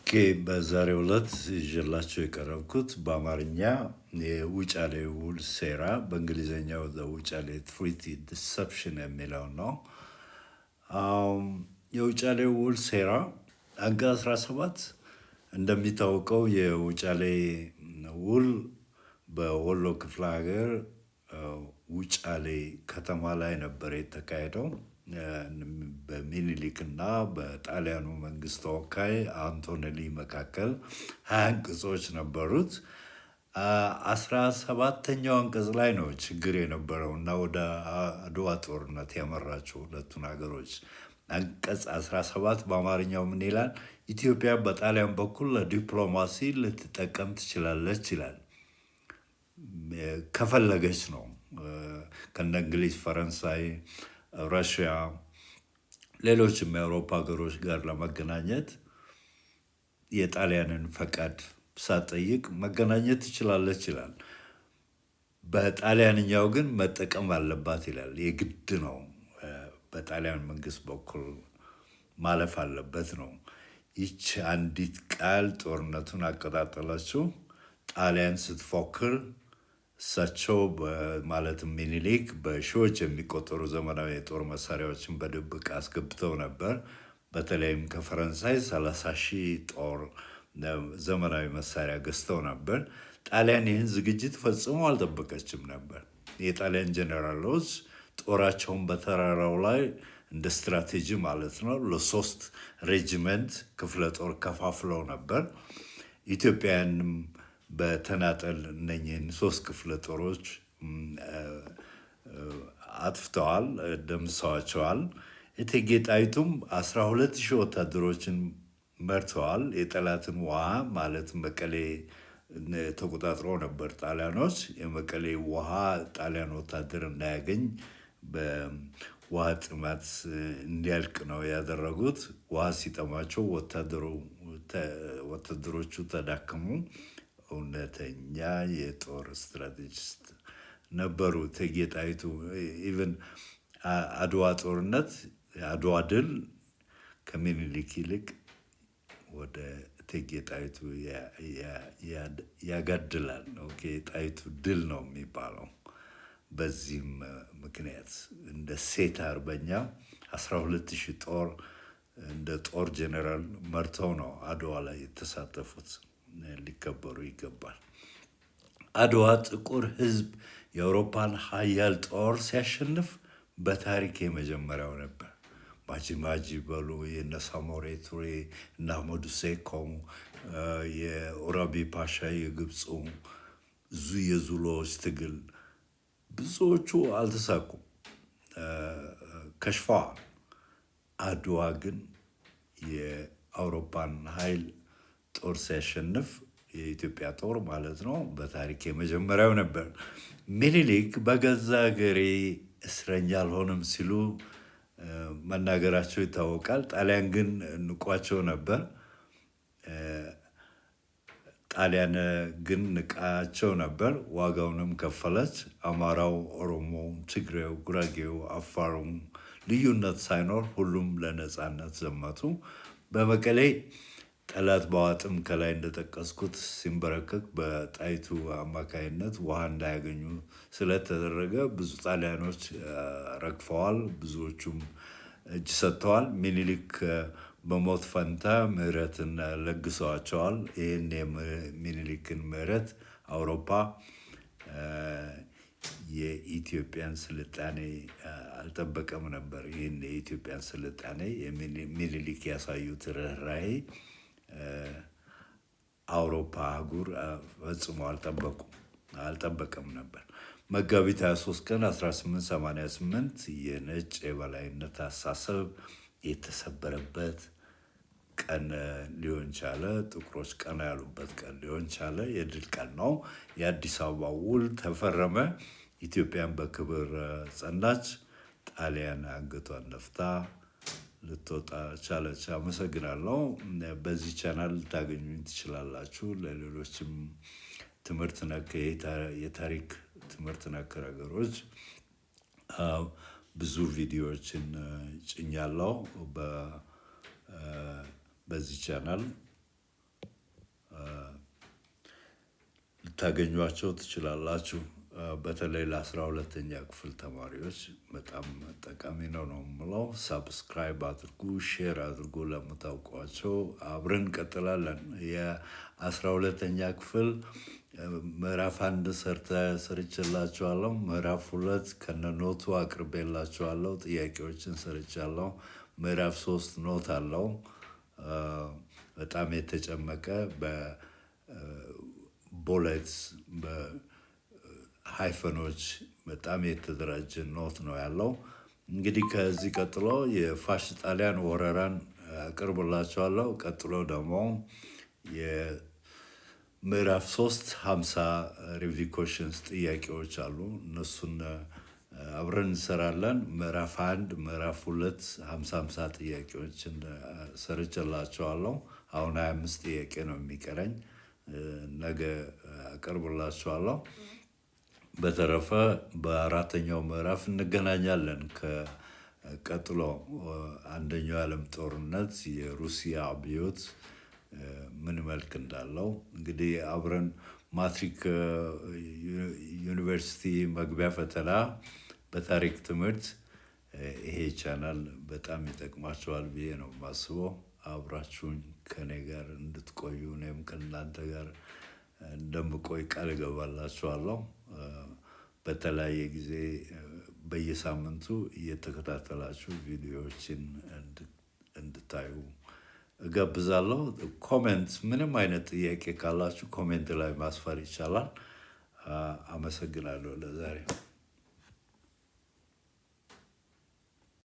በዛሬው ዕለት ይዤላችሁ የቀረብኩት በአማርኛ የውጫሌ ውል ሴራ በእንግሊዝኛው ውጫሌ ትሪቲ ዲሰፕሽን የሚለው ነው። የውጫሌ ውል ሴራ አንቀጽ 17 እንደሚታወቀው የውጫሌ ውል በወሎ ክፍለ ሀገር ውጫሌ ከተማ ላይ ነበር የተካሄደው። በሚኒሊክና በጣሊያኑ መንግስት ተወካይ አንቶኔሊ መካከል 20 አንቀጾች ነበሩት። 17ኛው አንቀጽ ላይ ነው ችግር የነበረው እና ወደ አድዋ ጦርነት ያመራቸው ሁለቱን ሀገሮች። አንቀጽ 17 በአማርኛው ምን ይላል? ኢትዮጵያ በጣሊያን በኩል ለዲፕሎማሲ ልትጠቀም ትችላለች ይላል። ከፈለገች ነው። ከነ እንግሊዝ፣ ፈረንሳይ፣ ራሽያ፣ ሌሎችም የአውሮፓ ሀገሮች ጋር ለመገናኘት የጣሊያንን ፈቃድ ሳትጠይቅ መገናኘት ትችላለች ይላል። በጣሊያንኛው ግን መጠቀም አለባት ይላል። የግድ ነው። በጣሊያን መንግስት በኩል ማለፍ አለበት ነው። ይች አንዲት ቃል ጦርነቱን አቀጣጠለችው። ጣሊያን ስትፎክር እሳቸው ማለትም ሚኒሊክ በሺዎች የሚቆጠሩ ዘመናዊ የጦር መሳሪያዎችን በድብቅ አስገብተው ነበር። በተለይም ከፈረንሳይ 30,000 ጦር ዘመናዊ መሳሪያ ገዝተው ነበር። ጣሊያን ይህን ዝግጅት ፈጽሞ አልጠበቀችም ነበር። የጣሊያን ጀኔራሎች ጦራቸውን በተራራው ላይ እንደ ስትራቴጂ ማለት ነው ለ3 ሬጂመንት ክፍለ ጦር ከፋፍለው ነበር። ኢትዮጵያውያንም በተናጠል እነኝህን 3 ክፍለ ጦሮች አጥፍተዋል፣ ደምሰዋቸዋል። እቴጌ ጣይቱም 12,000 ወታደሮችን መርተዋል። የጠላትን ውሃ ማለት መቀሌ ተቆጣጥሮ ነበር ጣሊያኖች። የመቀሌ ውሃ ጣሊያን ወታደር እንዳያገኝ በውሃ ጥማት እንዲያልቅ ነው ያደረጉት። ውሃ ሲጠማቸው ወታደሮቹ ተዳከሙ። እውነተኛ የጦር ስትራቴጂስት ነበሩ እቴጌ ጣይቱ። ኢቨን አድዋ ጦርነት አድዋ ድል ከሚኒሊክ ይልቅ ወደ እቴጌ ጣይቱ ያጋድላል። ጣይቱ ድል ነው የሚባለው። በዚህም ምክንያት እንደ ሴት አርበኛ 12,000 ጦር እንደ ጦር ጄኔራል መርተው ነው አድዋ ላይ የተሳተፉት። ሊከበሩ ይገባል። አድዋ ጥቁር ሕዝብ የአውሮፓን ሀያል ጦር ሲያሸንፍ በታሪክ የመጀመሪያው ነበር። ማጂማጂ በሉ የነ ሳሞሬ ቱሬ እና አህመዱ ሴኮ፣ የኦራቢ ፓሻ የግብፁ፣ የዙሎዎች ትግል ብዙዎቹ አልተሳኩም፣ ከሽፈዋል። አድዋ ግን የአውሮፓን ኃይል ጦር ሲያሸንፍ የኢትዮጵያ ጦር ማለት ነው በታሪክ የመጀመሪያው ነበር። ሚኒሊክ በገዛ ሀገሬ እስረኛ አልሆንም ሲሉ መናገራቸው ይታወቃል። ጣሊያን ግን ንቋቸው ነበር። ጣሊያን ግን ንቃቸው ነበር። ዋጋውንም ከፈለች። አማራው፣ ኦሮሞው፣ ትግሬው፣ ጉራጌው፣ አፋሩም ልዩነት ሳይኖር ሁሉም ለነፃነት ዘመቱ። በመቀሌ ጠላት በዋጥም ከላይ እንደጠቀስኩት ሲንበረከክ በጣይቱ አማካይነት ውሃ እንዳያገኙ ስለተደረገ ብዙ ጣሊያኖች ረግፈዋል፣ ብዙዎቹም እጅ ሰጥተዋል። ሚኒሊክ በሞት ፈንታ ምህረትን ለግሰዋቸዋል። ይህን የሚኒሊክን ምህረት አውሮፓ የኢትዮጵያን ስልጣኔ አልጠበቀም ነበር። ይህን የኢትዮጵያን ስልጣኔ ሚኒሊክ ያሳዩት ርኅራኄ አውሮፓ አህጉር ፈጽሞ አልጠበቀም ነበር። መጋቢት 23 ቀን 1888 የነጭ የበላይነት አሳሰብ የተሰበረበት ቀን ሊሆን ቻለ። ጥቁሮች ቀና ያሉበት ቀን ሊሆን ቻለ። የድል ቀን ነው። የአዲስ አበባ ውል ተፈረመ። ኢትዮጵያን በክብር ጸናች። ጣሊያን አንገቷን ነፍታ ልትወጣ ቻለች። አመሰግናለሁ። በዚህ ቻናል ልታገኙኝ ትችላላችሁ። ለሌሎችም ትምህርት ነክ የታሪክ ትምህርት ነክ ነገሮች ብዙ ቪዲዮዎችን ጭኛለሁ በዚህ ቻናል። ልታገኟቸው ትችላላችሁ። በተለይ ለ12ኛ ክፍል ተማሪዎች በጣም ጠቃሚ ነው የምለው። ሳብስክራይብ አድርጉ፣ ሼር አድርጉ ለምታውቋቸው። አብረን እንቀጥላለን። የ12ኛ ክፍል ምዕራፍ 1 ሰርቼላችኋለሁ። ምዕራፍ 2 ከነኖቱ አቅርቤላችኋለሁ። ጥያቄዎችን ሰርቻለሁ። ምዕራፍ 3 ኖት አለው። በጣም የተጨመቀ በቦሌትስ በሃይፈኖች በጣም የተደራጀ ኖት ነው ያለው። እንግዲህ ከዚህ ቀጥሎ የፋሽስት ጣሊያን ወረራን አቅርብላችኋለሁ። ቀጥሎ ደግሞ የምዕራፍ 3 50 ሪቪኮሽንስ ጥያቄዎች አሉ። እነሱን አብረን እንሰራለን። ምዕራፍ 1 ምዕራፍ 2 50 ጥያቄዎችን ሰርቼላችኋለሁ። አሁን 25 ጥያቄ ነው የሚቀረኝ። ነገ አቀርብላችኋለሁ። በተረፈ በአራተኛው ምዕራፍ እንገናኛለን። ቀጥሎ አንደኛው የዓለም ጦርነት የሩሲያ አብዮት ምን መልክ እንዳለው እንግዲህ አብረን ማትሪክ ዩኒቨርሲቲ መግቢያ ፈተና በታሪክ ትምህርት ይሄ ቻናል በጣም ይጠቅማቸዋል ብዬ ነው የማስበው። አብራችሁኝ ከኔ ጋር እንድትቆዩ እኔም ከእናንተ ጋር እንደምቆይ ቃል እገባላችኋለሁ። በተለያየ ጊዜ በየሳምንቱ እየተከታተላችሁ ቪዲዮዎችን እንድታዩ እጋብዛለሁ። ኮሜንት፣ ምንም አይነት ጥያቄ ካላችሁ ኮሜንት ላይ ማስፈር ይቻላል። አመሰግናለሁ ለዛሬ።